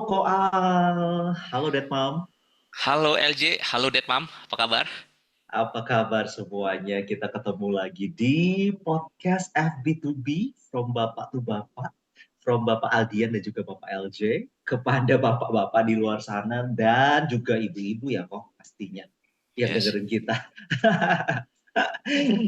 Koal, halo Detmam, Halo LJ, halo Detmam, apa kabar? apa kabar semuanya? Kita ketemu lagi di podcast FB2B from Bapak to Bapak, from Bapak Aldian dan juga Bapak LJ, kepada bapak-bapak di luar sana dan juga ibu-ibu ya kok pastinya yang Yes. dengerin kita.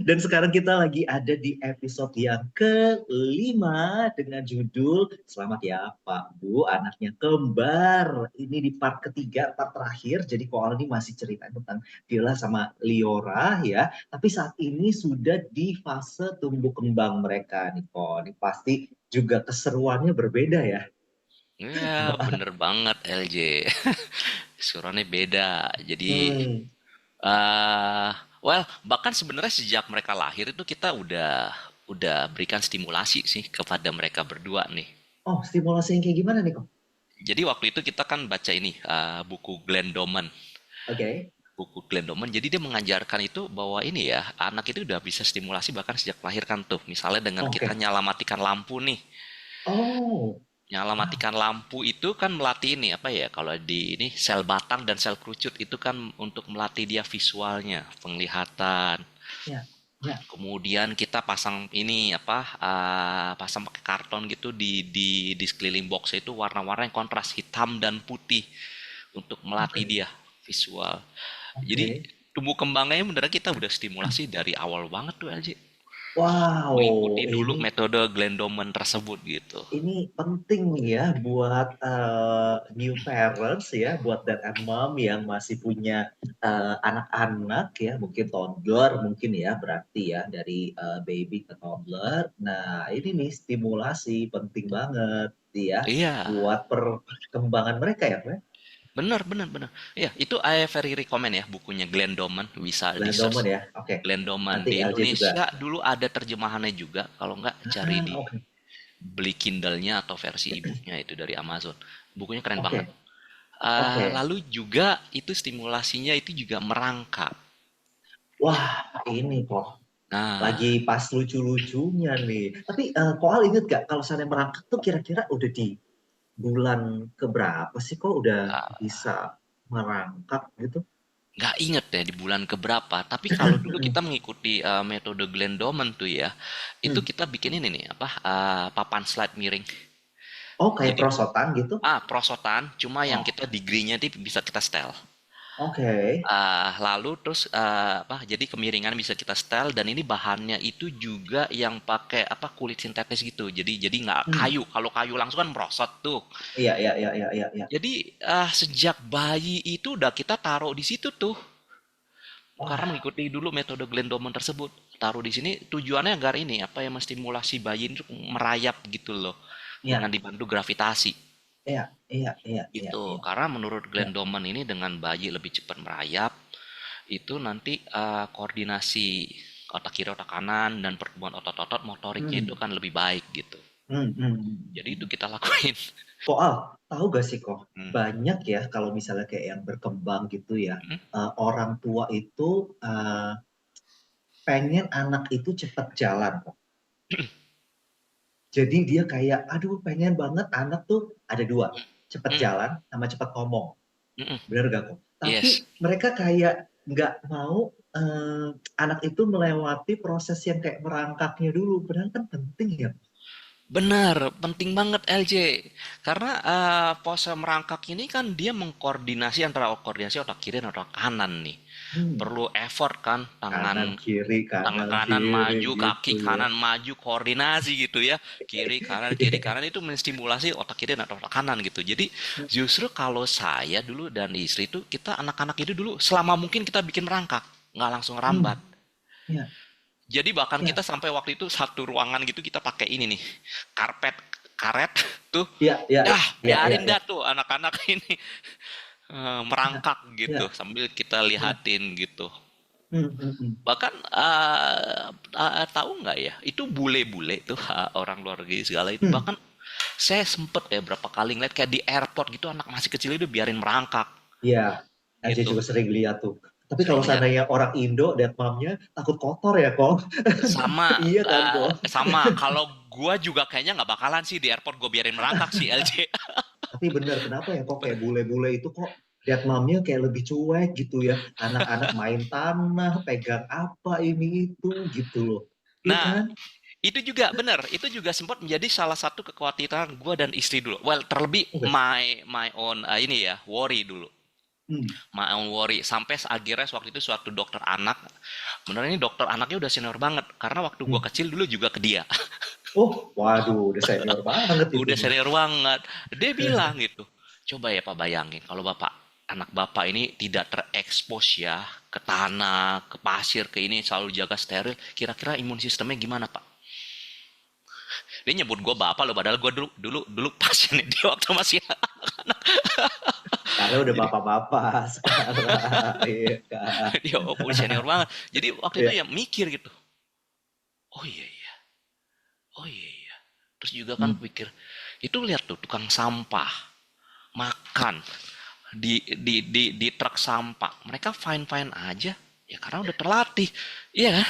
Dan sekarang kita lagi ada di episode yang kelima dengan judul Selamat ya Pak Bu, anaknya kembar. Ini di part ketiga, part terakhir. Jadi Koal ini masih cerita tentang Viola sama Liora ya. Tapi saat ini sudah di fase tumbuh kembang mereka nih Ko. Ini pasti juga keseruannya berbeda ya. Ya, bener banget LJ. Suaranya beda. Jadi, Hmm. eh bahkan sebenarnya sejak mereka lahir itu kita udah berikan stimulasi sih kepada mereka berdua nih. Oh, stimulasi yang kayak gimana nih Ko? Jadi waktu itu kita kan baca ini buku Glenn Doman. Oke. Buku Glenn Doman. Jadi dia mengajarkan itu bahwa ini ya, anak itu udah bisa stimulasi bahkan sejak lahir kan tuh. Misalnya dengan kita Oke. nyala matikan lampu nih. Oh. Nyala matikan lampu itu kan melatih ini apa ya kalau di ini sel batang dan sel kerucut itu kan untuk melatih dia visualnya, penglihatan. Ya, ya. Kemudian kita pasang ini apa pasang pakai karton gitu di sekeliling box itu warna-warna yang kontras hitam dan putih untuk melatih Oke. dia visual. Jadi Oke. tumbuh kembangnya beneran kita udah stimulasi dari awal banget tuh LJ. Mengikuti Wow, dulu ini metode Glendoman tersebut gitu. penting nih ya buat new parents ya, buat dad and mom yang masih punya anak-anak ya, mungkin toddler mungkin ya berarti ya dari baby ke toddler. Nah, ini nih stimulasi penting banget ya Iya. buat perkembangan mereka ya, Pak. Benar, benar, benar. Iya, itu I very recommend ya bukunya Glenn Doman, bisa di Domen search. ya. Oke. Glenn Doman Nanti di LJ juga. Indonesia dulu ada terjemahannya juga, kalau nggak cari Ah, di oke. beli Kindle-nya atau versi e-booknya itu dari Amazon. Bukunya keren banget. Oke. Oke. Lalu juga itu stimulasinya itu juga merangkak. Wah, ini kok. Nah, Lagi pas lucu-lucunya nih. Tapi Koal inget gak kalau misalnya merangkak tuh kira-kira udah di bulan keberapa sih kok udah bisa merangkak gitu? nggak inget ya di bulan keberapa. Tapi kalau dulu kita mengikuti metode Glenn Doman tuh ya, itu Hmm. kita bikin ini nih apa papan slide miring. Oh, kayak Jadi perosotan gitu? prosotan, cuma yang Oh, kita degree-nya itu bisa kita setel. oke. Lalu terus jadi kemiringan bisa kita setel dan ini bahannya itu juga yang pakai apa kulit sintetis gitu. Jadi nggak Hmm. kayu. Kalau kayu langsung kan merosot tuh. Iya, iya, iya, iya, iya, iya. Jadi sejak bayi itu udah kita taruh di situ tuh. Karena Wah, mengikuti dulu metode Glenn Doman tersebut. Taruh di sini tujuannya agar ini apa yang menstimulasi bayi itu merayap gitu loh dengan iya, dibantu gravitasi. iya, iya, iya, iya, Gitu, iya, karena menurut iya. Glenn Doman ini dengan bayi lebih cepat merayap, itu nanti koordinasi otak kiri, otak kanan, dan pertumbuhan otot-otot motoriknya itu Hmm. kan lebih baik gitu. Hmm, hmm, Jadi itu hmm. kita lakuin. Koal, tahu gak sih kok, Hmm. banyak ya kalau misalnya kayak yang berkembang gitu ya, Hmm. orang tua itu pengen anak itu cepat jalan kok. Jadi dia kayak, aduh pengen banget anak tuh ada dua, cepat Hmm. jalan sama cepat ngomong. Hmm. Bener gak kok? Tapi Yes, mereka kayak nggak mau anak itu melewati proses yang kayak merangkaknya dulu. Padahal kan penting ya. benar, penting banget LJ. Karena pose merangkak ini kan dia mengkoordinasi antara koordinasi otak kiri dan otak kanan nih. Hmm, Perlu effort kan, tangan tangan kanan kanan kiri maju, gitu kaki ya. kanan maju, koordinasi gitu ya. Kiri kanan itu menstimulasi otak kiri dan otak kanan gitu. Jadi justru kalau saya dulu dan istri itu kita anak-anak itu dulu selama mungkin kita bikin merangkak, nggak langsung rambat. Hmm, ya, Jadi bahkan kita ya, sampai waktu itu satu ruangan gitu kita pakai ini nih, karpet karet tuh. ya, ya, Dah, ya, ya, biarin ya, dah tuh anak-anak ini ya, merangkak gitu ya, sambil kita ya. lihatin gitu. Hmm, hmm, hmm. Bahkan tahu nggak ya, itu bule-bule tuh orang luar negeri segala itu Hmm. bahkan saya sempet ya berapa kali ngeliat kayak di airport gitu anak masih kecil itu biarin merangkak Iya, Aja gitu. juga sering lihat tuh. Tapi kalau Sering lihat. seandainya orang Indo, lihat mamnya takut kotor ya, kok. Sama Iya kan, kok. sama kalau gua juga kayaknya nggak bakalan sih di airport gua biarin merangkak sih LJ. Tapi bener, kenapa ya kok kayak bule-bule itu kok lihat mamnya kayak lebih cuek gitu ya. Anak-anak main tanah, pegang apa ini itu gitu loh. Iya Nah, kan? itu juga benar, itu juga sempat menjadi salah satu kekhawatiran gue dan istri dulu. Well, terlebih Oke. my own ini ya, worry dulu. Hmm. My own worry. Sampai akhirnya waktu itu suatu dokter anak, bener ini dokter anaknya udah senior banget. Karena waktu gue Hmm. kecil dulu juga ke dia. Oh, waduh, udah senior banget itu Udah mah. senior banget. Dia bilang gitu, coba ya Pak bayangin, kalau Bapak, anak Bapak ini tidak terekspos ya ke tanah, ke pasir, ke ini, selalu jaga steril, kira-kira imun sistemnya gimana Pak? Dia nyebut gue bapak loh, padahal gue dulu dulu dulu pasiennya dia waktu masih Karena udah jadi bapak-bapak sekarang. Iya kan? dia udah senior banget. Jadi waktu itu Iya. ya mikir gitu, oh iya iya, oh iya iya. Terus juga kan Hmm. pikir, itu lihat tuh tukang sampah makan di truk sampah, mereka fine fine aja, ya karena udah terlatih, iya kan?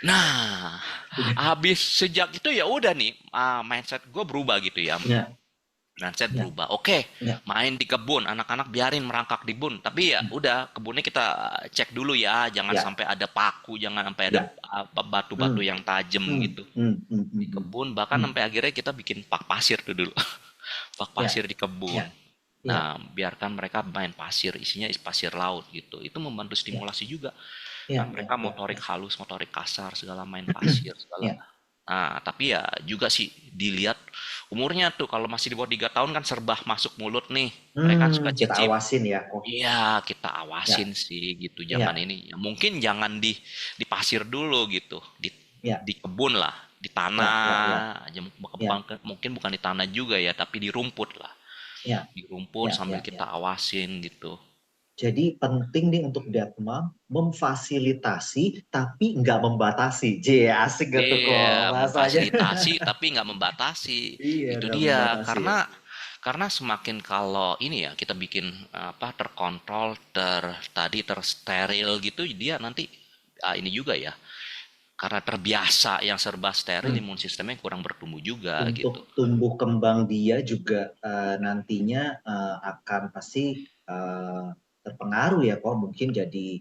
Nah, Udah. habis sejak itu ya udah nih, mindset gue berubah gitu ya. Ya, Mindset ya, berubah. Oke, ya. main di kebun, anak-anak biarin merangkak di kebun. Tapi ya Hmm. udah, kebunnya kita cek dulu ya, jangan Ya, sampai ada paku, jangan sampai ada ya. batu-batu Hmm. yang tajam Hmm. gitu. Hmm. Hmm. Di Hmm. kebun, bahkan Hmm. sampai akhirnya kita bikin pak pasir tuh dulu. Pak Ya, pasir di kebun. ya, ya, Nah, biarkan mereka main pasir, isinya pasir laut gitu. Itu membantu ya, stimulasi juga. ya, Kan ya, mereka ya, motorik ya. halus, motorik kasar, segala main pasir, segala. Ya. Nah, tapi ya juga sih dilihat umurnya tuh kalau masih di bawah 3 tahun kan serba masuk mulut nih. Mereka kan suka Kita cicip. awasin ya kok. Iya, kita Ya, awasin sih gitu. Jangan ya, ini. Ya, mungkin jangan di pasir dulu gitu. ya, Di kebun lah, di ya, ya, ya, tanah aja ya, mungkin bukan di tanah juga ya, tapi di rumput lah. ya, Di rumput ya, sambil ya, kita ya. awasin gitu. Jadi penting nih untuk Detmam memfasilitasi tapi nggak membatasi. Asik gak tuh kok Iya, bahasanya? memfasilitasi tapi nggak membatasi. Iya, Itu nggak dia. membatasi ya. Karena semakin kalau ini ya kita bikin apa terkontrol, tadi tersteril gitu, dia nanti ini juga ya. Karena terbiasa yang serba steril, Hmm. imun sistemnya kurang bertumbuh juga gitu. Untuk tumbuh kembang dia juga nantinya akan pasti terpengaruh ya kok mungkin jadi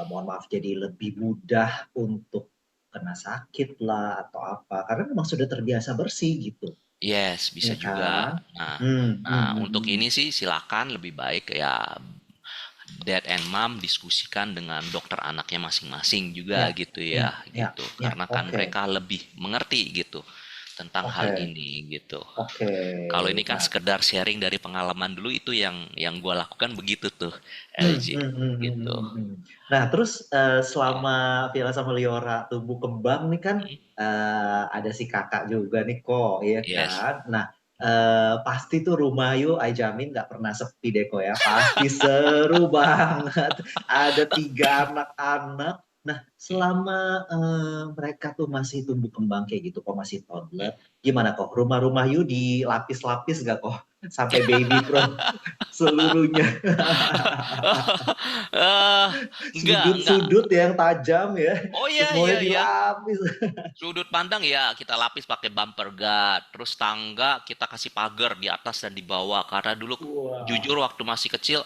mohon maaf jadi lebih mudah untuk kena sakit lah atau apa karena memang sudah terbiasa bersih gitu Yes, bisa ya juga. kan. Nah, Hmm, untuk hmm. ini sih silakan lebih baik ya dad and mom diskusikan dengan dokter anaknya masing-masing juga Ya, gitu ya ya, ya, gitu. ya, Karena kan oke, mereka lebih mengerti gitu tentang hal oke, ini gitu. oke. Kalau ini kan Nah, sekedar sharing dari pengalaman dulu, itu yang gue lakukan begitu tuh, hmm, LJ hmm, hmm, hmm, gitu. hmm, hmm. Nah, terus selama Villa sama Liora tumbuh kembang nih kan ada si kakak juga nih kok, ya Yes. kan? Nah, pasti tuh rumah yuk, I jamin nggak pernah sepi deh kok ya. Pasti seru banget. Ada 3 anak-anak. Nah, selama mereka tuh masih tumbuh kembang kayak gitu, kok masih toddler, gimana kok? Rumah-rumah yuk dilapis-lapis gak kok? Sampai baby pro seluruhnya. Eh, enggak. Sudut-sudut yang tajam ya, Oh iya semuanya iya iya. dilapis. Sudut pandang ya kita lapis pakai bumper guard, terus tangga kita kasih pagar di atas dan di bawah. Karena dulu Wah, jujur waktu masih kecil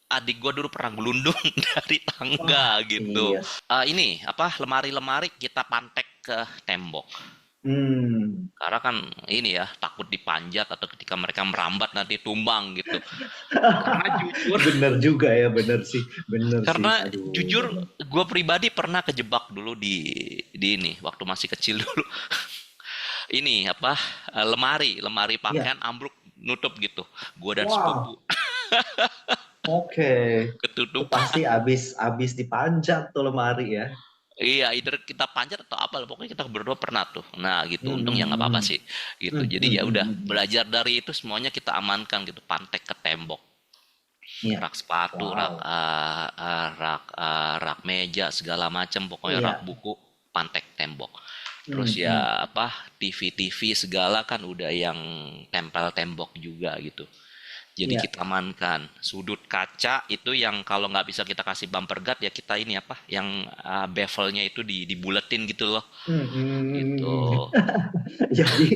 adik gua dulu pernah gelundung dari tangga wah, gitu. iya. Ini apa lemari-lemari kita pantek ke tembok. Hmm. Karena kan ini ya takut dipanjat atau ketika mereka merambat nanti tumbang gitu. Karena jujur, Bener juga ya, bener sih. karena Aduh, jujur bener. gue pribadi pernah kejebak dulu di ini waktu masih kecil dulu. Ini apa lemari lemari Iya, pakaian ambruk nutup gitu. Gue dan sepupu wow, oke. Itu pasti ketutupan. abis dipanjat tuh lemari ya. Iya, either kita panjat atau apa, pokoknya kita berdua pernah tuh. Nah, gitu. Hmm, Untung ya nggak apa-apa hmm, sih, gitu. hmm, Jadi hmm, ya hmm, udah hmm, hmm. belajar dari itu semuanya kita amankan gitu, pantek ke tembok. Iya, Rak sepatu, wow. rak meja, segala macam, pokoknya rak Iya, buku, pantek tembok. Terus hmm, ya hmm. apa, TV-TV segala kan udah yang tempel tembok juga gitu. Jadi Iya. kita amankan. Sudut kaca itu yang kalau nggak bisa kita kasih bumper guard ya kita ini apa? Yang bevelnya itu dibuletin gitu loh. Gitu. Hmm. Jadi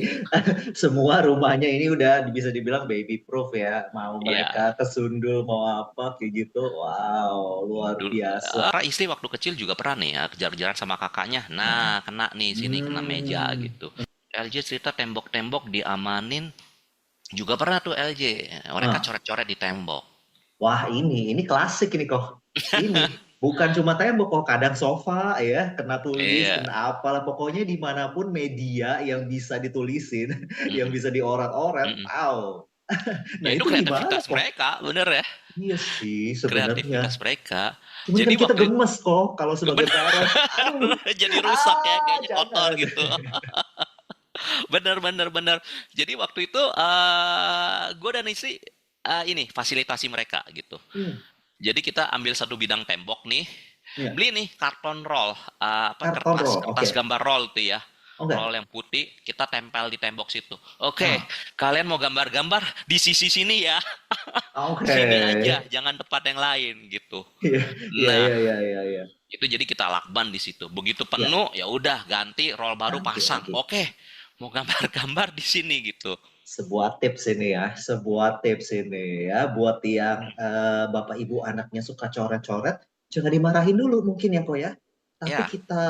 semua rumahnya ini udah bisa dibilang baby proof ya. Mau Ya, mereka kesundul mau apa kayak gitu. Wow, luar dulu biasa. istri waktu kecil juga pernah nih ya kejar-kejaran sama kakaknya. Nah, Nah, kena nih sini kena meja hmm. gitu. LJ cerita tembok-tembok diamanin juga pernah tuh LJ. Mereka Nah, coret-coret di tembok. wah ini klasik ini kok. Ini bukan cuma tembok kok, kadang sofa ya, kena tulis, Iya. kena apalah. Pokoknya dimanapun media yang bisa ditulisin, yang Mm-mm, bisa diorat-orat, mm-mm. wow. Ya Nah itu itu gimana kreativitas kok? mereka, bener ya. Iya sih sebenarnya. Kreativitas mereka. Cuman kan Jadi kita waktu itu gemes kok kalau sebagai bener parents. Aduh, jadi rusak ya, kayaknya kotor jangan. gitu. Bener, bener, bener. Jadi waktu itu gue dan istri ini fasilitasi mereka gitu. Hmm, Jadi kita ambil satu bidang tembok nih, ya. beli nih karton roll, apa Karton kertas roll, kertas oke. gambar roll tuh ya, roll Oke. yang putih, kita tempel di tembok situ. Oke, Ah, kalian mau gambar-gambar di sisi sini ya, oke. sini aja, jangan tempat yang lain gitu. Iya, iya, Nah, iya, iya, iya, iya. itu jadi kita lakban di situ. Begitu Ya, penuh, ya udah ganti roll baru ganti pasang. lagi. Oke, mau gambar-gambar di sini gitu. Sebuah tips ini ya, sebuah tips ini ya buat yang bapak ibu anaknya suka coret-coret, jangan dimarahin dulu mungkin ya kok ya. Tapi Ya, kita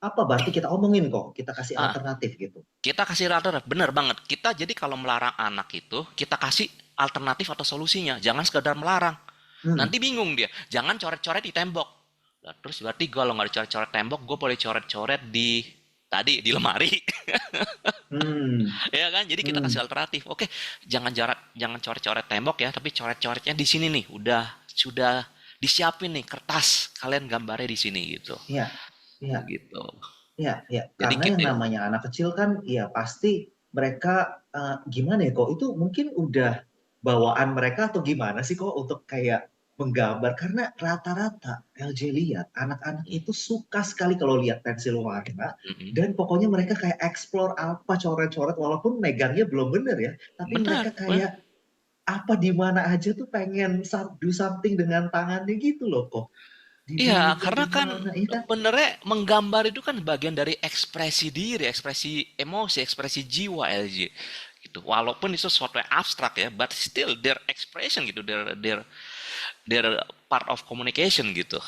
apa berarti kita omongin kok, kita kasih ah, alternatif gitu. kita kasih alternatif, bener banget. Kita jadi kalau melarang anak itu, kita kasih alternatif atau solusinya. Jangan sekedar melarang. Hmm, Nanti bingung dia. Jangan coret-coret di tembok. Lah, terus berarti kalau nggak dicoret-coret tembok, gue boleh coret-coret di tadi di lemari. hmm, Ya kan? Jadi kita kasih hmm. alternatif. Oke, jangan coret-coret tembok ya, tapi coret-coretnya di sini nih. Sudah disiapin nih kertas. Kalian gambarnya di sini gitu. Iya, iya. Gitu. Ya, ya, Jadi karena yang kita namanya anak kecil kan, ya pasti mereka gimana ya kok? Itu mungkin udah bawaan mereka atau gimana sih kok untuk kayak menggambar? Karena rata-rata LJ lihat anak-anak itu suka sekali kalau lihat pensil warna mm-mm. dan pokoknya mereka kayak explore apa coret-coret walaupun megangnya belum bener ya, tapi Benar, mereka kayak apa di mana aja tuh pengen do something dengan tangannya gitu loh kok. iya, Dibikin karena di kan mana, ya kan? benernya menggambar itu kan bagian dari ekspresi diri, ekspresi emosi, ekspresi jiwa LJ gitu. Walaupun itu sesuatu yang abstrak ya, but still their expression gitu, their part of communication gitu.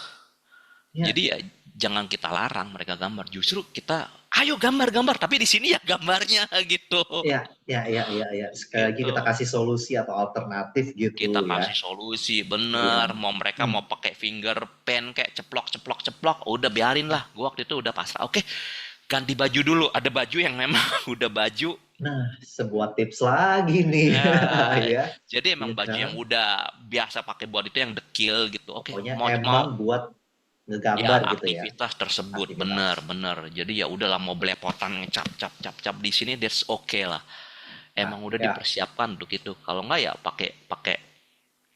Ya, Jadi ya jangan kita larang mereka gambar, justru kita ayo gambar-gambar, tapi di sini ya gambarnya gitu. ya, ya, ya, ya, ya. Sekali lagi Gitu. kita kasih solusi atau alternatif gitu Kita ya. kasih solusi Iya. bener mau mereka Hmm. mau pakai finger pen kayak ceplok ceplok ceplok udah biarin lah gua waktu itu udah pasrah oke ganti baju dulu ada baju yang memang udah baju Nah, sebuah tips lagi nih. ya Ya, jadi emang iya baju kan? yang udah biasa pakai buat itu yang dekil gitu oke Pokoknya mau mau emang buat ya ngegambar gitu ya, aktivitas tersebut aktivitas. bener bener jadi ya udahlah mau belepotan cap cap cap cap di sini that's okay lah Nah, emang udah ya, dipersiapkan untuk itu kalau nggak ya pakai pakai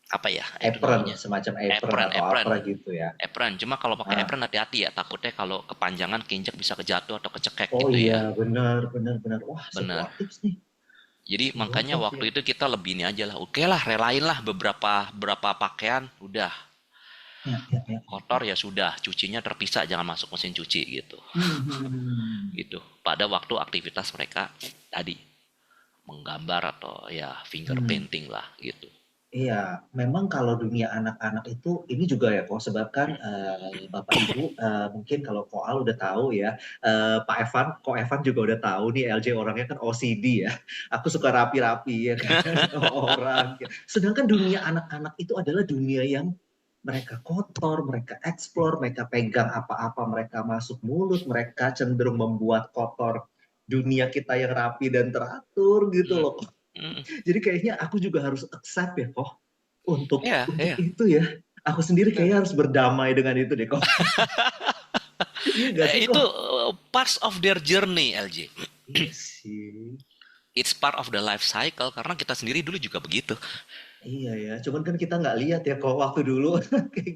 apa ya itu apron, namanya semacam apron apron atau apron apa gitu ya. apron cuma kalau pakai Ah, apron hati-hati ya takutnya kalau kepanjangan keinjak bisa kejatuh atau kecekek oh gitu iya, ya benar, benar, benar. Wah, benar sebuah tips nih. jadi Sebuah makanya tips waktu ya. itu kita lebih ini aja lah oke lah relain lah beberapa pakaian udah Ya, ya, ya, ya, kotor ya. ya sudah cucinya terpisah jangan masuk mesin cuci gitu Hmm, hmm, hmm. gitu pada waktu aktivitas mereka tadi menggambar atau ya finger Hmm. painting lah gitu. Iya, memang kalau dunia anak-anak itu ini juga ya kok sebabkan Bapak Ibu mungkin kalau Koal udah tahu ya, Pak Evan, Ko Evan juga udah tahu nih LJ orangnya kan OCD ya. Aku suka rapi-rapi ya kan orang. Sedangkan dunia anak-anak itu adalah dunia yang mereka kotor, mereka explore, mereka pegang apa-apa, mereka masuk mulut, mereka cenderung membuat kotor dunia kita yang rapi dan teratur gitu Mm, loh. mm. Jadi kayaknya aku juga harus accept ya kok untuk Ya, untuk ya, itu ya. Aku sendiri benar. kayaknya harus berdamai dengan itu deh kok. Iya gak sih Itu kok? parts of their journey, LJ. Iya sih. It's part of the life cycle karena kita sendiri dulu juga begitu. Iya ya. Cuman kan kita nggak lihat ya kok waktu dulu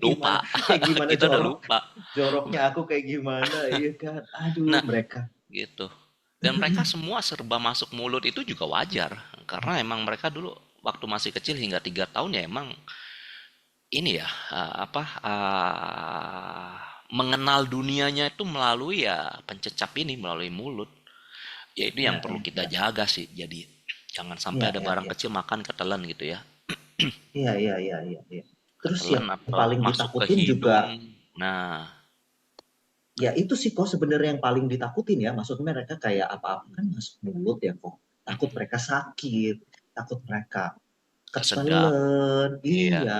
Lupa. kayak gimana Kita udah jorok lupa. joroknya aku kayak gimana. Iya kan. Aduh Nah, mereka. gitu. Dan mereka semua serba masuk mulut itu juga wajar karena emang mereka dulu waktu masih kecil hingga 3 tahun ya emang ini ya mengenal dunianya itu melalui ya pencecap ini melalui mulut. Ya itu yang Ya, perlu kita ya, jaga sih. Jadi jangan sampai ya, ada ya, barang ya, kecil makan ketelan gitu ya. iya, iya, iya, iya, iya. Terus Ketelan yang atau paling masuk ke ditakutin juga, hidung. Nah, ya itu sih kok sebenarnya yang paling ditakutin ya. Maksudnya mereka kayak apa-apa kan masuk mulut ya kok. Takut mereka sakit, takut mereka gak sedap. ketelen. Iya, Iya,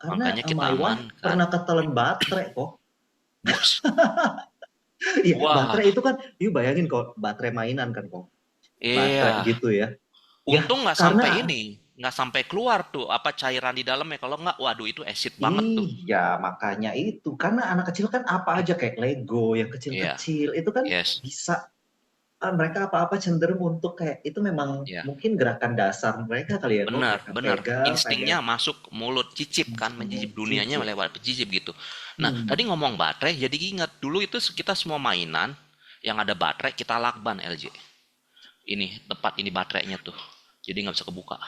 karena makanya kita my wife amankan. pernah ketelen baterai kok. Bus. Iya, Wah, baterai itu kan, yuk bayangin kok, baterai mainan kan kok. Baterai iya. gitu ya. Ya, Untung nggak karena sampai ini, nggak sampai keluar tuh apa cairan di dalamnya. Kalau nggak, waduh itu acid banget tuh. iya, makanya itu. Karena anak kecil kan apa aja kayak Lego yang Iya, kecil-kecil itu kan yes, bisa mereka apa-apa cenderung untuk kayak itu memang iya. mungkin gerakan dasar mereka kali ya kok Benar, mereka benar. pegang pengen Instingnya masuk mulut, cicip kan, mencicip dunianya cicip. lewat cicip gitu. Nah, tadi Hmm. ngomong baterai, jadi ingat dulu itu kita semua mainan yang ada baterai kita lakban LJ. Ini tempat ini baterainya tuh, jadi nggak bisa kebuka.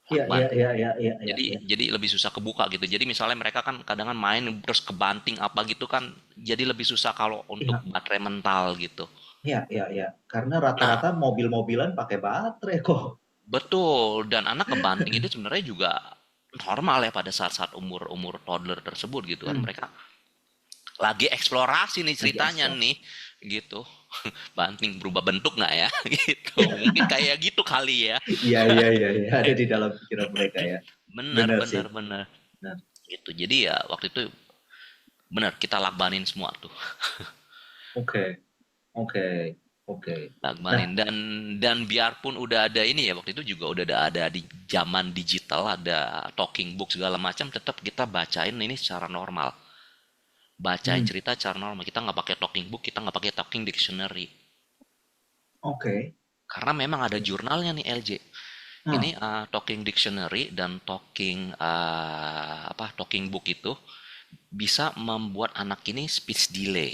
Iya, Lakban. iya, iya, iya, iya, iya, Jadi iya. jadi lebih susah kebuka gitu. Jadi misalnya mereka kan kadang main terus kebanting apa gitu kan, jadi lebih susah kalau untuk Iya, baterai mental gitu. iya, iya, iya. Karena Nah, rata-rata mobil-mobilan pakai baterai kok. betul, dan anak kebanting itu sebenarnya juga normal ya pada saat-saat umur-umur toddler tersebut gitu kan. Hmm. Mereka lagi eksplorasi nih Lagi ceritanya ekspor. nih gitu. Banting berubah bentuk nggak ya gitu. Mungkin kayak gitu kali ya. Iya, iya, iya, iya. Ada di dalam pikiran mereka ya. Bener Benar sih. bener bener Nah, gitu. Jadi ya waktu itu bener kita lakbanin semua tuh. oke, oke, oke. Nah, Lakbanin dan biarpun udah ada ini ya waktu itu juga udah ada di zaman digital ada talking book segala macam tetap kita bacain ini secara normal. Bacain hmm, cerita secara normal. Kita nggak pakai talking book, kita nggak pakai talking dictionary. oke. Karena memang ada jurnalnya nih LJ. Ini Nah, talking dictionary dan talking talking book itu bisa membuat anak ini speech delay.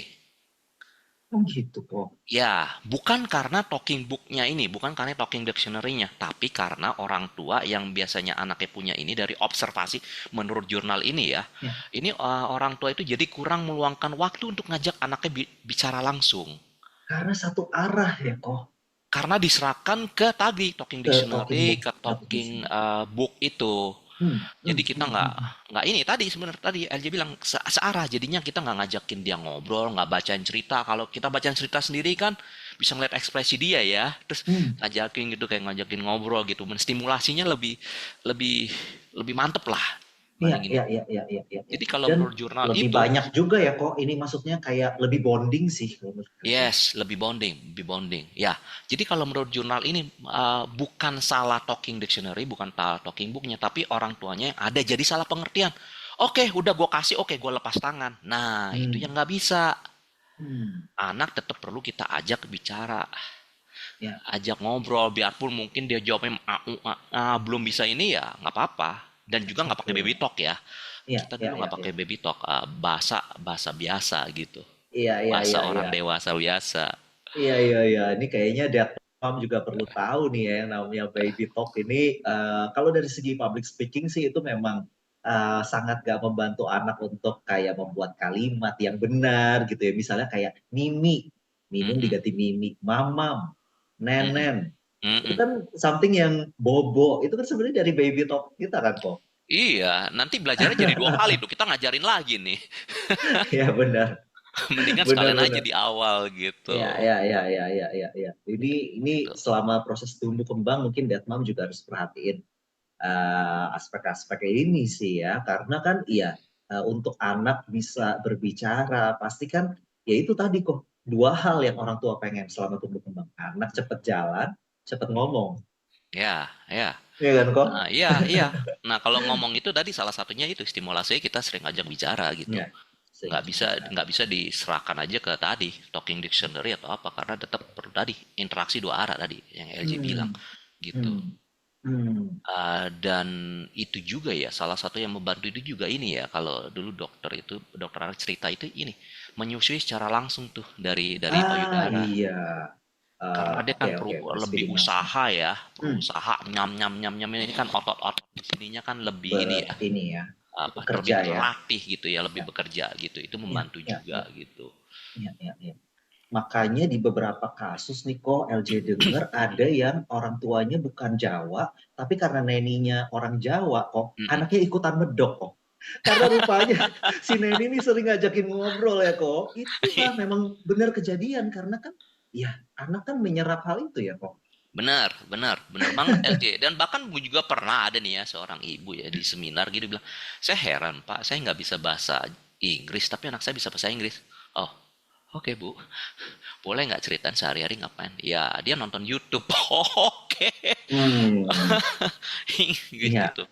oh gitu kok. Ya, bukan karena talking booknya ini, bukan karena talking dictionary-nya, tapi karena orang tua yang biasanya anaknya punya ini dari observasi menurut jurnal ini ya. Ya, Ini orang tua itu jadi kurang meluangkan waktu untuk ngajak anaknya bicara langsung. karena satu arah ya kok Karena diserahkan ke tadi talking ke talking dictionary, book ke atau talking vision. book itu. Jadi kita nggak Hmm. nggak ini tadi sebenarnya tadi LJ bilang searah jadinya kita nggak ngajakin dia ngobrol nggak bacain cerita kalau kita bacain cerita sendiri kan bisa ngeliat ekspresi dia ya terus Hmm. ngajakin gitu kayak ngajakin ngobrol gitu menstimulasinya lebih lebih lebih mantep lah Iya, banding ini iya, iya, iya, iya, iya, iya. jadi kalau Dan menurut jurnal lebih itu banyak juga ya kok. Ini maksudnya kayak lebih bonding sih kalau menurut aku. yes lebih bonding lebih bonding ya jadi kalau menurut jurnal ini bukan salah talking dictionary bukan salah talking booknya tapi orang tuanya yang ada jadi salah pengertian. Oke, udah gue kasih, oke gue lepas tangan. Nah, itu yang Hmm. nggak bisa. Hmm. Anak tetap perlu kita ajak bicara, Ya, ajak ngobrol, biarpun mungkin dia jawabnya belum bisa ini ya nggak apa-apa. Dan juga nggak pakai baby oke. talk ya. Iya, Kita iya, dulu iya, nggak iya. pakai baby talk, bahasa bahasa biasa gitu, Iya, iya, bahasa iya, orang iya. dewasa biasa. Iya, iya, iya. Ini kayaknya Dad Mom juga perlu tahu nih ya yang namanya baby talk ini. Kalau dari segi public speaking sih itu memang sangat gak membantu anak untuk kayak membuat kalimat yang benar gitu ya. Misalnya kayak Mimi, minum Mm-mm, diganti Mimi, Mamam, mm-mm, Nenen. Itu mm-mm. kan something yang bobo. Itu kan sebenarnya dari baby talk kita kan kok. Iya, nanti belajarnya jadi 2 kali tuh. Kita ngajarin lagi nih. Ya benar, Mendingan benar, sekalian aja benar. di awal Ya, gitu. ya, ya, ya, ya, ya, ya. Ini Gitu. selama proses tumbuh kembang mungkin Mom juga harus perhatiin aspek-aspek ini sih ya, karena kan iya untuk anak bisa berbicara pasti kan ya itu tadi kok dua hal yang orang tua pengen selama tumbuh kembang, anak cepet jalan, cepet ngomong, Ya, ya. ya kan kok? Nah, iya, iya. Nah, kalau ngomong itu tadi salah satunya itu stimulasi kita sering ajak bicara gitu. Ya, sering Nggak bisa bicara. nggak bisa diserahkan aja ke tadi talking dictionary atau apa karena tetap perlu tadi interaksi 2 arah tadi yang LJ bilang Hmm, gitu. hmm, hmm. Dan itu juga ya salah satu yang membantu itu juga ini ya kalau dulu dokter anak cerita itu ini menyusui secara langsung tuh dari Ah payudara. iya. Karena dia Oke kan oke, lebih breastfeeding masih. usaha ya, Hmm, berusaha nyam nyam nyam nyam ini kan otot-otot di sininya kan lebih ini ya, ini ya, apa lebih bekerja ya. terlatih gitu ya, lebih Ya, bekerja gitu. Itu ya, membantu ya, juga ya, gitu. ya, ya, ya. Makanya di beberapa kasus nih kok LJ denger ada yang orang tuanya bukan Jawa, tapi karena neninya orang Jawa kok Mm-mm. anaknya ikutan medok kok. Karena rupanya si Neni ini sering ngajakin ngobrol ya kok. Itulah memang benar kejadian karena kan ya anak kan menyerap hal itu ya kok. Benar, benar, benar banget LJ. Dan bahkan gue juga pernah ada nih ya seorang ibu ya di seminar gitu bilang, saya heran Pak, saya nggak bisa bahasa Inggris tapi anak saya bisa bahasa Inggris. Oh, oke Bu, boleh nggak ceritain sehari-hari ngapain? Ya dia nonton YouTube. Oke, Hmm, Inggris iya, gitu.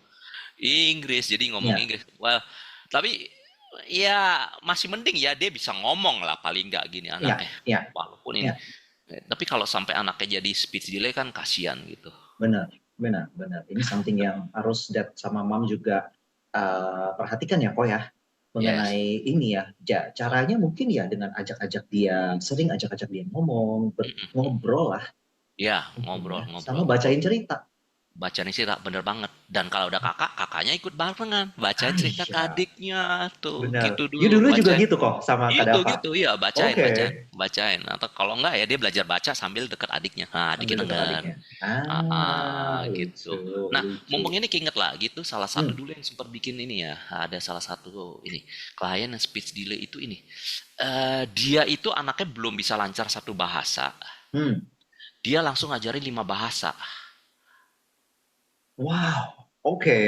Inggris, jadi ngomong iya, Inggris. Well, tapi ya masih mending ya dia bisa ngomong lah paling nggak gini iya, anaknya. iya, Walaupun ini. iya. Tapi kalau sampai anaknya jadi speech delay kan kasihan gitu. Benar, benar, benar. Ini something yang harus dad sama mom juga perhatikan ya kok ya. Yes. Mengenai ini ya, caranya mungkin ya dengan ajak-ajak dia, sering ajak-ajak dia ngomong, ngobrol lah, Ya, mungkin ngobrol, ya. Sama ngobrol, ngobrol. bacain cerita. Baca nih sih tak bener banget. Dan kalau udah kakak, kakaknya ikut barengan. Bacain Ah cerita ke iya, adiknya tuh. benar. Gitu You dulu, dulu juga bacain. gitu kok sama Kak Itu Dava. gitu, ya bacain, Oke, bacain, bacain. Atau kalau enggak ya dia belajar baca sambil deket adiknya. Nah, ambil adiknya dekat denger. adiknya. Gitu. Lucu, Nah, lucu. mumpung ini keinget lagi tuh salah satu Hmm, dulu yang sempat bikin ini ya. Ada salah satu ini klien yang speech delay itu ini. Dia itu anaknya belum bisa lancar satu bahasa. hmm. Dia langsung ngajarin 5 bahasa. Wow, oke.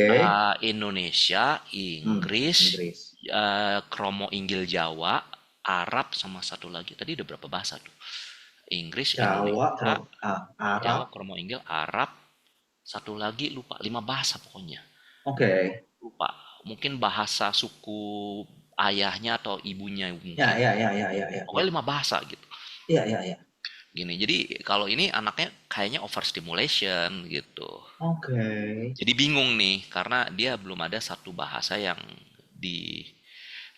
Indonesia, Hmm, Inggris, Inggris. Kromo Inggil Jawa, Arab sama satu lagi. Tadi ada berapa bahasa tuh? Inggris, Jawa, Indonesia, Arab. Jawa, Kromo Inggil, Arab, satu lagi lupa. 5 bahasa pokoknya. Oke. Lupa. Mungkin bahasa suku ayahnya atau ibunya Ya, mungkin. ya, ya, ya, ya, ya, Pokoknya ya. 5 bahasa gitu. Ya, ya, ya. Gini. Jadi kalau ini anaknya kayaknya overstimulation gitu. Oke. Jadi bingung nih karena dia belum ada satu bahasa di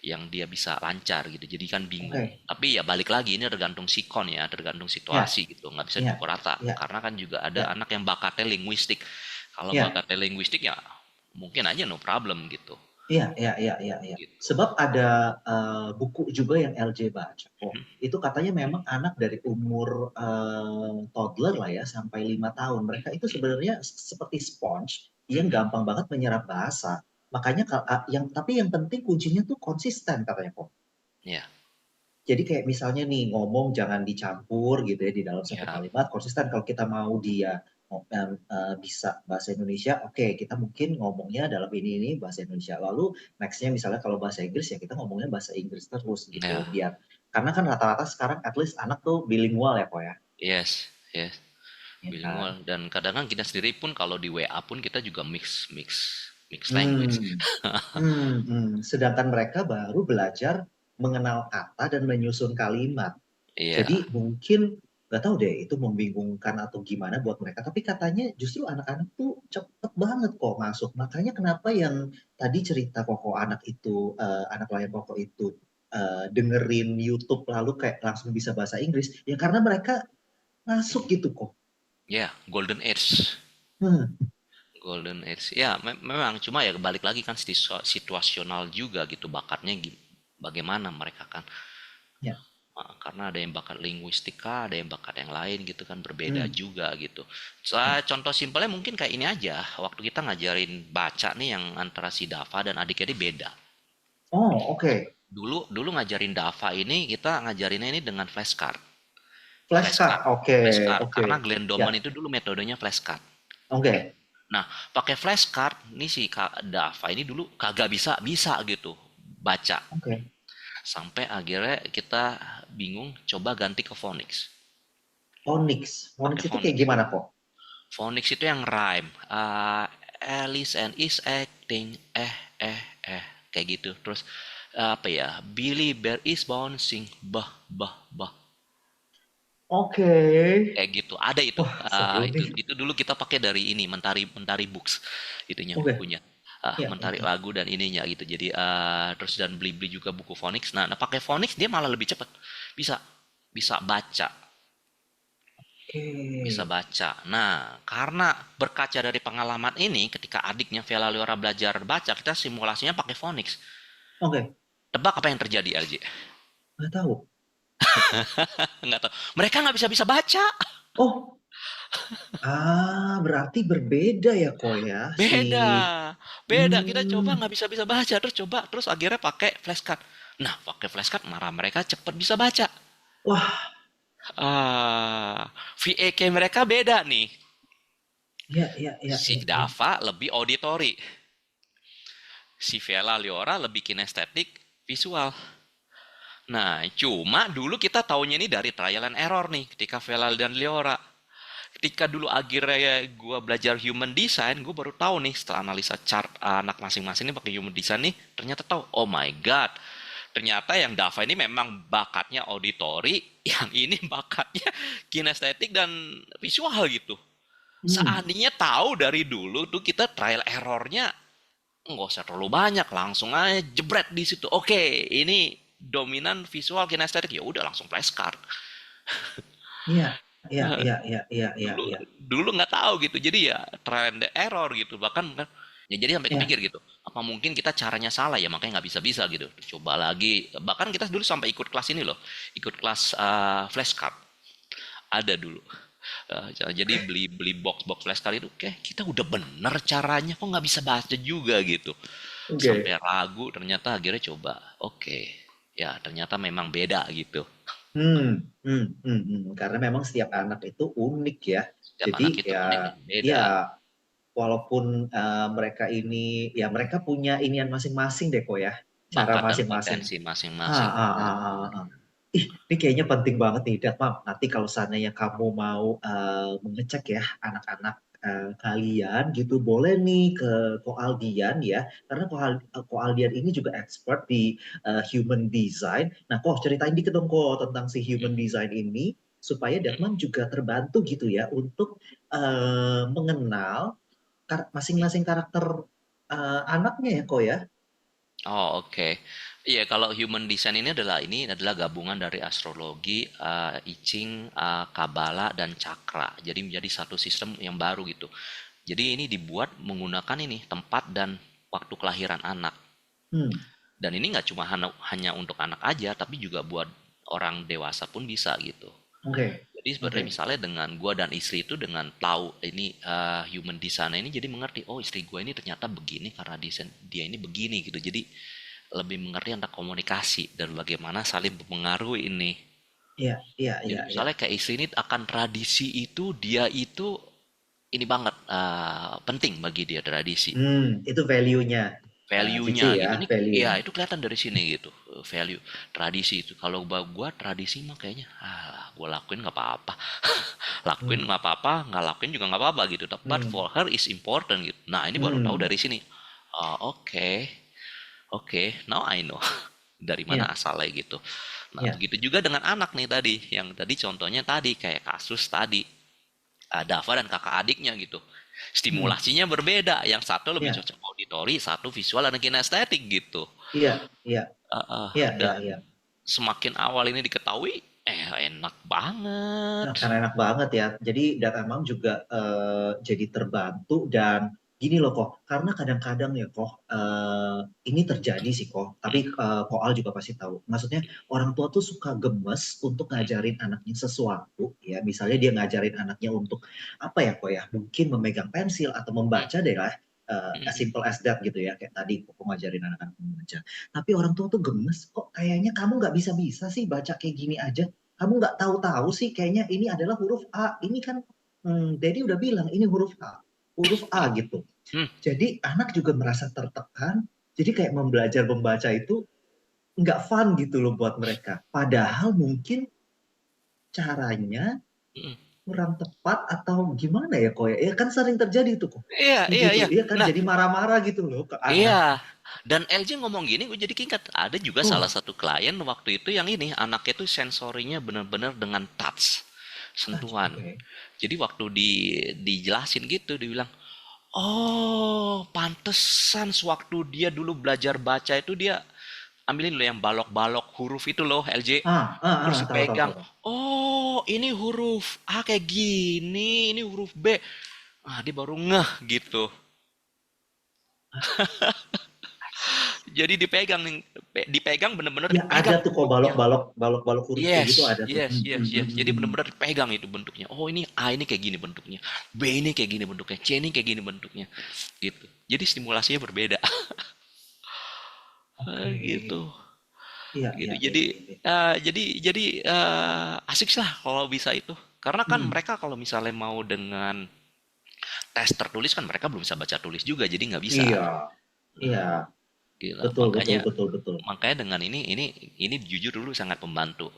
yang dia bisa lancar gitu. Jadi kan bingung. Oke. Tapi ya balik lagi ini tergantung sikon ya, tergantung Ya, situasi gitu. Nggak bisa ya, dipukul rata. ya, Karena kan juga ada ya, anak yang bakatnya linguistik. Kalau ya, bakatnya linguistik ya mungkin aja no problem gitu. ya, ya, ya, ya, ya. Gitu. Sebab ada buku juga yang LJ baca. Oh, itu katanya memang anak dari umur toddler lah ya sampai 5 tahun. Mereka itu sebenarnya seperti sponge yang gampang banget menyerap bahasa. Makanya yang penting kuncinya tuh konsisten katanya kok. Ya, Jadi kayak misalnya nih ngomong jangan dicampur gitu ya di dalam satu ya, kalimat konsisten kalau kita mau dia bisa bahasa Indonesia, oke kita mungkin ngomongnya dalam ini bahasa Indonesia. Lalu nextnya misalnya kalau bahasa Inggris ya kita ngomongnya bahasa Inggris terus gitu ya, biar karena kan rata-rata sekarang at least anak tuh bilingual ya kok ya, yes, yes. ya kan. Bilingual dan kadang-kadang kita sendiri pun kalau di WA pun kita juga mix mix mix language. Hmm, Sedangkan mereka baru belajar mengenal kata dan menyusun kalimat. Jadi Iya, mungkin nggak tahu deh itu membingungkan atau gimana buat mereka. Tapi katanya justru anak-anak tuh cepet banget kok masuk. Makanya kenapa yang tadi cerita Koko anak itu, anak lain Koko itu dengerin YouTube lalu kayak langsung bisa bahasa Inggris. Ya karena mereka masuk gitu kok. ya, golden age. Hmm, Golden Age. Ya, memang cuma ya balik lagi kan situasional juga gitu bakatnya bagaimana mereka kan. ya. Karena ada yang bakat linguistika, ada yang bakat yang lain gitu kan berbeda Hmm, juga gitu. ya. Contoh simpelnya mungkin kayak ini aja. Waktu kita ngajarin baca nih yang antara si Dava dan adiknya ini beda. Oh, oke. Dulu dulu ngajarin Dava ini kita ngajarinnya ini dengan flashcard. Flashcard. Flashcard. Oke, Flashcard. oke. Karena Glenn Doman Ya, itu dulu metodenya flashcard. oke. Nah, pakai flashcard nih si Kak Dava ini dulu kagak bisa bisa gitu baca. Oke. Sampai akhirnya kita bingung coba ganti ke phonics. Onyx. Onyx Pakai itu kayak phonics. gimana kok? Phonics itu yang rhyme. Alice and is acting kayak gitu. Terus apa ya? Billy Bear is bouncing bah bah bah Oke. kayak gitu. Ada itu. Wah, seru Itu nih. itu dulu kita pakai dari ini Mentari Mentari Books itunya Oke. bukunya. Ya, ya, Mentari ya. lagu dan ininya gitu. Jadi terus dan beli-beli juga buku phonics. Nah, pakai phonics dia malah lebih cepat. Bisa bisa baca. bisa baca. Nah, karena berkaca dari pengalaman ini, ketika adiknya Vela Leora belajar baca, kita simulasinya pakai phonics. Oke, Tebak apa yang terjadi, LJ? nggak tahu. Nggak tahu. Mereka nggak bisa-bisa baca. Oh, berarti berbeda ya kok ya si. Beda. Beda. Kita coba Hmm, nggak bisa-bisa baca. Terus coba. Terus akhirnya pakai flashcard. Nah, pakai flashcard marah mereka cepet bisa baca. wah, VAK mereka beda nih. ya ya ya Si ya ya. Dava lebih auditory. Si Vela Leora lebih kinestetik visual. Nah, cuma dulu kita taunya ini dari trial and error nih ketika Vela dan Leora. Ketika dulu akhirnya gue belajar human design, gue baru tahu nih setelah analisa chart anak masing-masing ini pakai human design nih, ternyata tahu, oh my god, ternyata yang Dava ini memang bakatnya auditory, yang ini bakatnya kinestetik dan visual gitu. Hmm, Seandainya tahu dari dulu tuh kita trial errornya nggak usah terlalu banyak, langsung aja jebret di situ. Oke, ini dominan visual kinestetik, ya udah langsung flashcard. iya iya iya iya iya iya dulu iya dulu nggak tahu gitu, jadi ya trial and error gitu, bahkan kan ya jadi sampai iya. kepikir gitu, apa mungkin kita caranya salah ya makanya nggak bisa bisa gitu, coba lagi, bahkan kita dulu sampai ikut kelas ini loh, ikut kelas flashcard ada dulu. Jadi beli beli box box flashcard itu, kayak kita udah bener caranya kok nggak bisa baca juga gitu, Oke. sampai ragu, ternyata akhirnya coba, oke, ya ternyata memang beda gitu. Karena memang setiap anak itu unik ya. Setiap Jadi anak itu ya, unik dan ya beda. walaupun mereka ini, ya mereka punya inian masing-masing deh kok ya, cara Bakat dan masing-masing. potensi Ah, masing-masing, ah, benar. ah, ah, ah. Ih, ini kayaknya penting banget nih, Dat, Mam. Nanti kalau seandainya kamu mau mengecek ya anak-anak kalian gitu, boleh nih ke Koaldian ya, karena Koaldian ini juga expert di human design. Nah, kok ceritain dikit dong kok tentang si human design ini, supaya Datmam juga terbantu gitu ya untuk mengenal masing-masing karakter anaknya ya kok ya. Oh, oke. Iya, kalau human design ini adalah gabungan dari astrologi, I Ching, Kabbalah, dan cakra. Jadi menjadi satu sistem yang baru gitu. Jadi ini dibuat menggunakan ini tempat dan waktu kelahiran anak. Hmm, Dan ini nggak cuma hanya untuk anak aja, tapi juga buat orang dewasa pun bisa gitu. oke, Jadi sebenarnya oke. misalnya dengan gua dan istri itu, dengan tahu ini human design ini, jadi mengerti, oh istri gua ini ternyata begini karena dia ini begini gitu. Jadi lebih mengerti tentang komunikasi dan bagaimana saling mempengaruhi ini. Iya, iya, iya, Jadi iya. misalnya kayak istri ini akan tradisi itu, dia itu ini banget penting bagi dia tradisi. Itu value-nya. Cici Value-nya ya, gitu. Ini value-nya. ya itu kelihatan dari sini gitu. Value, tradisi itu. Kalau gua tradisi mah kayaknya gua lakuin nggak apa-apa. Lakuin Hmm, nggak apa-apa, nggak lakuin juga nggak apa-apa gitu. But hmm, for her is important gitu. Nah, ini baru tahu hmm. dari sini. Oke, oke, now I know dari mana Iya, asalnya gitu. Nah, iya. begitu juga dengan anak nih tadi, yang tadi contohnya tadi kayak kasus tadi, Dava dan kakak adiknya gitu. Hmm, Stimulasinya berbeda, yang satu lebih iya, cocok auditory, satu visual dan kinestetik gitu. iya, iya, iya, iya, Dan iya. semakin awal ini diketahui, enak banget. Nah, karena enak banget ya. Jadi data mam juga jadi terbantu dan gini loh kok. Karena kadang-kadang ya kok ini terjadi sih kok. Tapi kok Al juga pasti tahu. Maksudnya orang tua tuh suka gemes untuk ngajarin anaknya sesuatu ya. Misalnya dia ngajarin anaknya untuk apa ya kok ya? Mungkin memegang pensil atau membaca deh lah. As simple as that gitu ya. Kayak tadi kok ngajarin anak-anak membaca. Tapi orang tua tuh gemes kok. Kayaknya kamu nggak bisa-bisa sih baca kayak gini aja, kamu nggak tahu-tahu sih kayaknya ini adalah huruf A. Ini kan Daddy udah bilang ini huruf A. Huruf A gitu. Hmm, Jadi anak juga merasa tertekan. Jadi kayak membelajar membaca itu nggak fun gitu loh buat mereka. Padahal mungkin caranya hmm. kurang tepat atau gimana ya kok ya. Ya kan sering terjadi tuh kok. Iya, Kayak iya, gitu. iya. Iya kan Nah, jadi marah-marah gitu loh ke anak. iya. Dan LJ ngomong gini, gue jadi ingat. Ada juga salah Oh, satu klien waktu itu yang ini, anaknya itu sensorinya benar-benar dengan touch, touch. sentuhan. Oke. Jadi waktu dijelasin gitu, dibilang, oh, pantesan sewaktu dia dulu belajar baca itu dia ambilin lo yang balok-balok huruf itu loh, LJ. Terus Tahu tahu dipegang. tahu. Tahu. Oh, ini huruf A kayak gini, ini huruf B. Ah, dia baru ngeh gitu. Jadi dipegang nih, dipegang bener-bener Ya ada dipegang tuh kok bentuknya. balok-balok huruf kayak gitu Yes, ada tuh. yes, yes, yes. Jadi bener-bener dipegang itu bentuknya. Oh, ini A ini kayak gini bentuknya. B ini kayak gini bentuknya. C ini kayak gini bentuknya. Gitu. Jadi stimulasinya berbeda. Oke. Gitu. Iya Gitu. iya iya Jadi iya. Iya. asik lah kalau bisa itu. Karena kan Hmm. mereka kalau misalnya mau dengan tes tertulis kan mereka belum bisa baca tulis juga, jadi nggak bisa. Iya. Iya. Gila. Betul betul Makanya betul betul. makanya dengan ini jujur dulu sangat membantu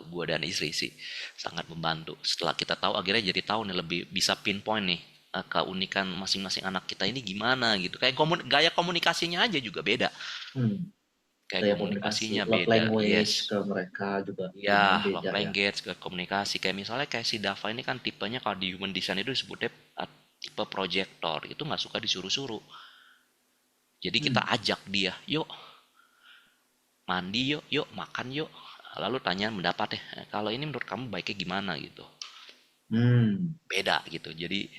gua dan istri sih, sangat membantu. Setelah kita tahu akhirnya jadi tahu nih lebih bisa pinpoint nih keunikan masing-masing anak kita ini gimana gitu. Kayak gaya komunikasinya aja juga beda. Hmm. Kayak Kayak komunikasi komunikasinya love beda. language Yes. ke mereka juga Ya, ininya love beda ya. language, ke komunikasi. Kayak misalnya kayak si Dava ini kan tipenya kalau di human design itu disebutnya tipe projector. Itu nggak suka disuruh-suruh. Jadi kita Hmm. ajak dia, yuk mandi yuk, yuk makan yuk. Lalu tanya pendapat ya, kalau ini menurut kamu baiknya gimana gitu. Hmm. Beda gitu. Jadi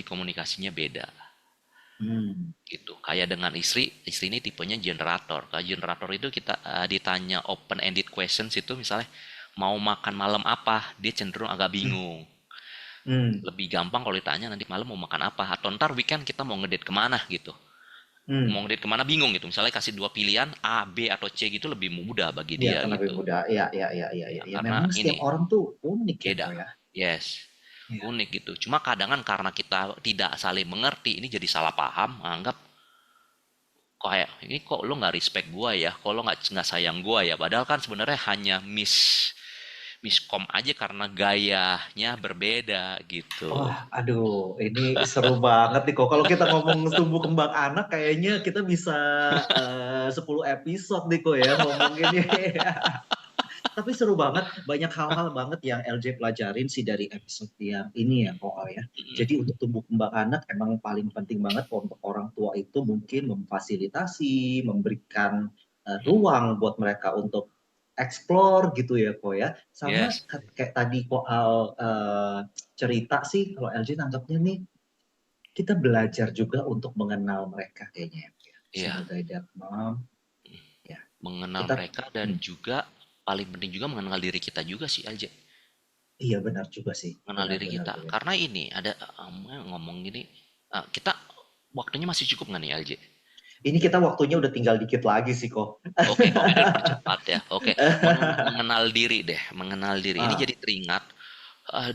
komunikasinya beda Hmm. gitu. Kayak dengan istri ini tipenya generator. Kalau generator itu kita ditanya open ended questions itu misalnya mau makan malam apa, dia cenderung agak Hmm. bingung. Hmm. Lebih gampang kalau ditanya nanti malam mau makan apa, atau ntar weekend kita mau ngedate kemana gitu. Mau Hmm. ngedate kemana bingung gitu. Misalnya kasih dua pilihan A, B atau C gitu lebih mudah bagi Iya, dia kan lebih gitu. mudah. Iya, iya, iya, iya, iya. Ya, Ya, karena memang setiap ini orang tuh unik ya, beda. kok ya. Yes, Iya. unik gitu. Cuma kadang kan karena kita tidak saling mengerti, ini jadi salah paham, anggap kayak ini kok lo nggak respect gua ya, kok lo nggak sayang gua ya. Padahal kan sebenarnya hanya miskom aja karena gayanya berbeda gitu. Wah, aduh, ini seru banget nih kok. Kalau kita ngomong tumbuh kembang anak, kayaknya kita bisa 10 episode nih kok ya ngomongin ini. Tapi seru banget, banyak hal-hal banget yang LJ pelajarin sih dari episode yang ini ya kok ya. Jadi untuk tumbuh kembang anak emang paling penting banget untuk orang tua itu mungkin memfasilitasi, memberikan ruang buat mereka untuk explore gitu ya kok ya. Sama Yes, kayak tadi kok cerita sih kalau LJ tanggapnya nih kita belajar juga untuk mengenal mereka kayaknya ya, Kak, ya. iya, Sebagai dad mom ya. mengenal Kita mereka dan hmm, juga paling penting juga mengenal diri kita juga sih LJ. iya benar juga sih. Mengenal Benar diri benar kita. benar. Karena ini ada ngomong gini, kita waktunya masih cukup nggak nih LJ? Ini kita waktunya udah tinggal dikit lagi sih kok. Oke, oke, dipercepat ya. Oke, mengenal diri deh, mengenal diri. Ini jadi Ah, teringat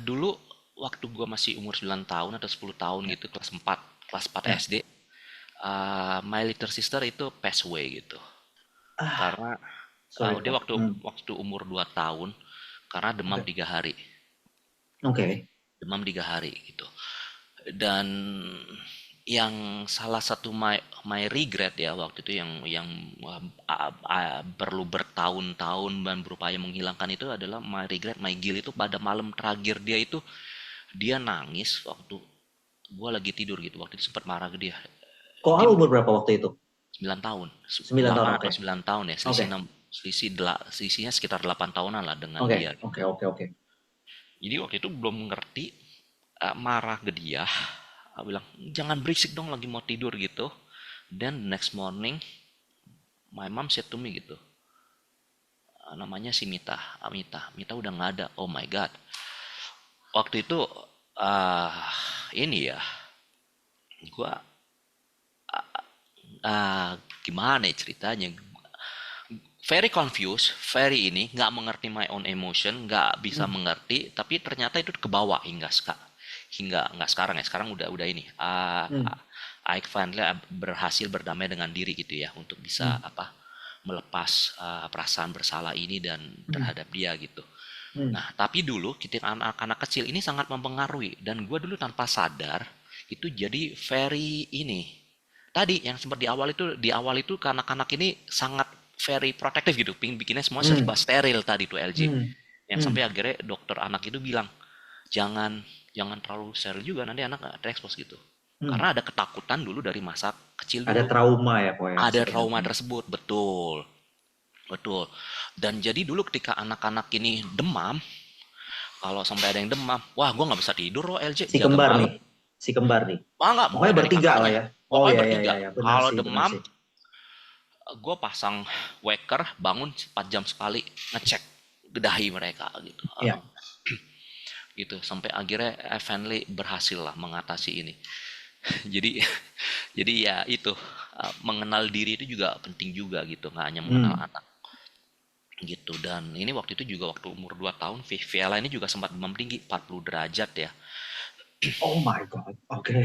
dulu waktu gua masih umur 9 tahun atau 10 tahun ya, gitu, kelas 4 ya. SD, my little sister itu pass away gitu. Ah, Karena sorry dia kok. waktu Hmm, waktu umur 2 tahun karena demam oke. 3 hari. Oke. Demam 3 hari gitu. Dan yang salah satu my regret ya waktu itu yang perlu bertahun-tahun dan berupaya menghilangkan itu adalah my regret, my guilt itu pada malam terakhir dia itu dia nangis waktu gua lagi tidur gitu. Waktu itu sempat marah ke dia. Kok Dia umur berapa waktu itu? 9 tahun, 9 tahun, 8 oke. atau 9 tahun ya, Oke. selisihnya sekitar 8 tahunan lah dengan Oke, dia oke, gitu. oke, oke. Jadi waktu itu belum ngerti, marah ke dia, bilang jangan berisik dong lagi mau tidur gitu. Dan next morning my mom said to me gitu, namanya si Mita udah nggak ada. Oh my god, waktu itu ini ya gua gimana ya ceritanya, very confused, very ini nggak mengerti my own emotion, nggak bisa Hmm, mengerti, tapi ternyata itu kebawa hingga nggak sekarang ya, sekarang udah ini hmm, I finally berhasil berdamai dengan diri gitu ya untuk bisa hmm, apa melepas perasaan bersalah ini dan hmm, terhadap dia gitu. hmm, Nah, tapi dulu ketika anak-anak kecil ini sangat mempengaruhi dan gue dulu tanpa sadar itu jadi very ini. Tadi yang sempat di awal itu ke anak-anak ini sangat very protective gitu, pingin bikinnya semua serba hmm, steril tadi tuh LJ. hmm, Yang hmm, sampai akhirnya dokter anak itu bilang, jangan jangan terlalu steril juga nanti anak nggak terekspos gitu. Hmm. Karena ada ketakutan dulu dari masa kecil Ada dulu. trauma ya kok ya Ada trauma sebenarnya. tersebut, betul. Betul. Dan jadi dulu ketika anak-anak ini demam, kalau sampai ada yang demam, wah gue nggak bisa tidur loh LJ, Si jaga kembar malam. nih, si kembar nih. Wah nggak, mulai Pokoknya dari bertiga lah kakaknya. ya. Oh Pokoknya ya ya bertiga. ya ya, benar Kalau sih, benar demam, sih. gue pasang waker, bangun 4 jam sekali, ngecek dahi mereka gitu. Iya. Gitu sampai akhirnya Evenly berhasil lah mengatasi ini. Jadi jadi ya itu, mengenal diri itu juga penting juga gitu, nggak hanya mengenal Hmm. anak gitu. Dan ini waktu itu juga waktu umur 2 tahun, Viela ini juga sempat demam tinggi 40 derajat ya. Oh my God. Oke.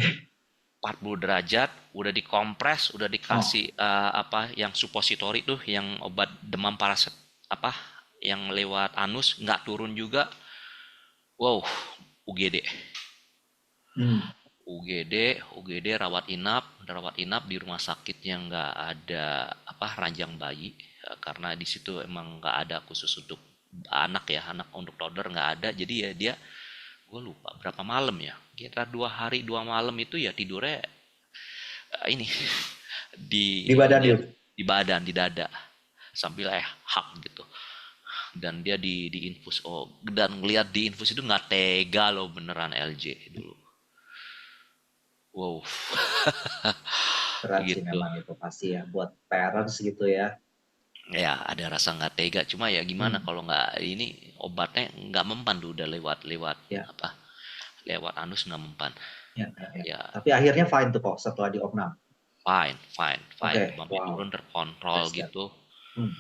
40 derajat, udah dikompres, udah Oh. dikasih apa yang supositori tuh, yang obat demam paraset apa yang lewat anus, nggak turun juga. Wow, UGD. Hmm. UGD rawat inap di rumah sakit yang nggak ada apa ranjang bayi. Karena di situ emang nggak ada khusus untuk anak ya, anak untuk toddler nggak ada. Jadi ya dia, gue lupa berapa malam ya, kita 2 hari 2 malam itu ya tidurnya ini Di badan dia yuk. di badan, di dada, sambil hak gitu. Dan dia di infus, oh, dan ngeliat di infus itu nggak tega loh beneran LJ dulu. Wow. Berat sih Gitu. memang itu pasti ya buat parents gitu ya. Ya ada rasa nggak tega, cuma ya gimana Hmm. kalau nggak ini, obatnya nggak mempan tuh, udah lewat lewat Ya, apa, lewat anus nggak mempan. ya, ya, ya. Ya Tapi akhirnya fine tuh kok setelah diopnam. fine fine fine, Oke, demamnya turun wow, terkontrol that's that. gitu. Hmm.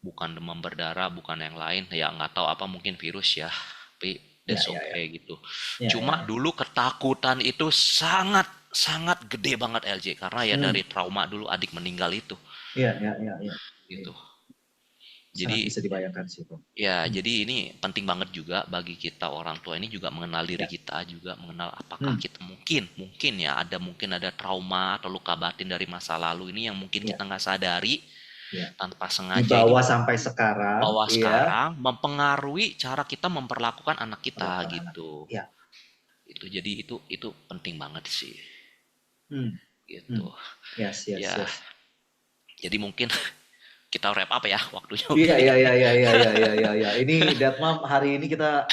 Bukan demam berdarah, bukan yang lain ya, nggak tahu apa, mungkin virus ya, tapi Ya, that's ya, ya, okay gitu. ya, ya, Cuma ya. dulu ketakutan itu sangat sangat gede banget LJ, karena ya Hmm. dari trauma dulu adik meninggal itu Ya, ya, ya, ya. gitu. Sangat Jadi bisa dibayangkan sih kok. ya, Hmm. jadi ini penting banget juga bagi kita orang tua ini juga mengenal diri Ya. kita, juga mengenal apakah Hmm. kita mungkin mungkin ya ada, mungkin ada trauma atau luka batin dari masa lalu ini yang mungkin Ya, kita nggak sadari, ya. tanpa sengaja ini Dibawa sampai sekarang, bawa iya. sekarang mempengaruhi cara kita memperlakukan anak kita Perlakuan anak. gitu. Ya. Itu jadi itu penting banget sih Hmm. gitu. Hmm. Yes, yes, Ya, yes. jadi mungkin kita wrap up ya, waktunya Iya, udah iya, ya. iya, iya, iya, iya, iya, iya, iya. Ini Datmam hari ini kita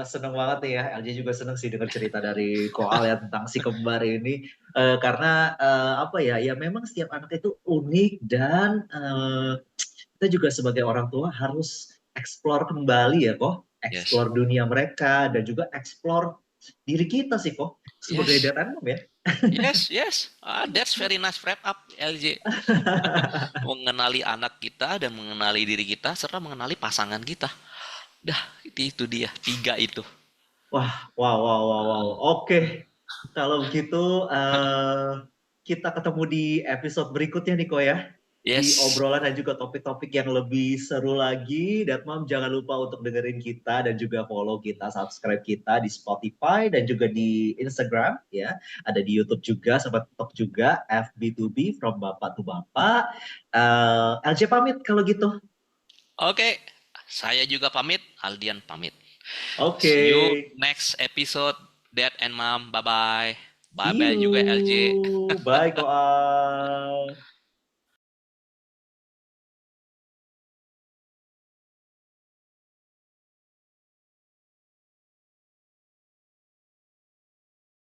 seneng banget nih ya. LJ juga seneng sih dengar cerita dari Koal ya tentang si kembar ini. Karena apa ya? Ya memang setiap anak itu unik dan kita juga sebagai orang tua harus explore kembali ya kok. Yes. Explore dunia mereka dan juga explore diri kita sih kok sebagai Yes. dad and mom ya. Yes, yes. That's very nice wrap up, LJ. Mengenali anak kita dan mengenali diri kita serta mengenali pasangan kita. Dah, itu dia, 3 itu. Wah, wow, wow, wow, wow. Oke, kalau begitu kita ketemu di episode berikutnya nih kok ya. Di Yes. obrolan dan juga topik-topik yang lebih seru lagi. Datmam jangan lupa untuk dengerin kita dan juga follow kita, subscribe kita di Spotify dan juga di Instagram ya. Ada di YouTube juga, sama TikTok juga, FB2B from Bapak to Bapak. LJ pamit kalau gitu. Oke, saya juga pamit, Aldian pamit. Oke, See you next episode, Dad and Mom. Bye-bye. see Bye-bye juga LJ. you. Bye, Koal.